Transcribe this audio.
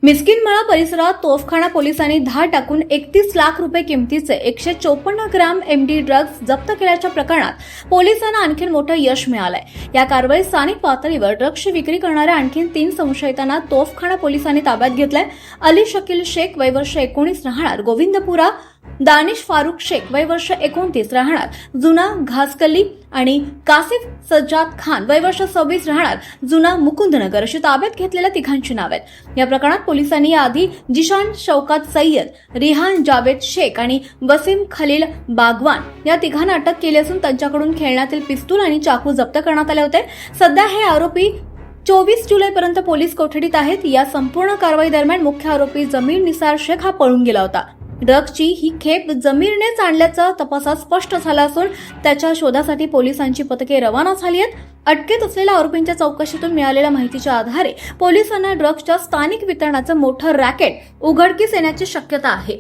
मिस्किनमळा परिसरात तोफखाना पोलिसांनी धाड टाकून 31 लाख रुपये किमतीचे 154 ग्रॅम एमडी ड्रग्ज जप्त केल्याच्या प्रकरणात पोलिसांना आणखी मोठं यश मिळालंय। या कारवाईत स्थानिक पातळीवर ड्रग्जची विक्री करणाऱ्या आणखी 3 संशयितांना तोफखाना पोलिसांनी ताब्यात घेतलंय। अली शकील शेख वय वर्ष 19 राहणार गोविंदपुरा, दानिश फारुक शेख वय वर्ष 29 राहणार जुना घासकली आणि कासिफ सज्जाद खान वय वर्ष 26 राहणार जुना मुकुंदनगर अशी ताब्यात घेतलेल्या तिघांची नावे आहेत। या प्रकरणात पोलिसांनी याआधी जिशान शौकत सय्यद, रिहान जावेद शेख आणि वसीम खलील बागवान या तिघांना अटक केली असून त्यांच्याकडून खेळण्यातील पिस्तूल आणि चाकू जप्त करण्यात आले होते। सध्या हे आरोपी 24 जुलैपर्यंत पोलीस कोठडीत आहेत। या संपूर्ण कारवाई दरम्यान मुख्य आरोपी जमीर निसार शेख हा पळून गेला होता। ड्रग्जची ही खेप जमीरनेच आणल्याचं तपासात स्पष्ट झालं असून त्याच्या शोधासाठी पोलिसांची पथके रवाना झाली आहेत। अटकेत असलेल्या आरोपींच्या चौकशीतून मिळालेल्या माहितीच्या आधारे पोलिसांना ड्रग्जच्या स्थानिक वितरणाचं मोठं रॅकेट उघडकीस येण्याची शक्यता आहे।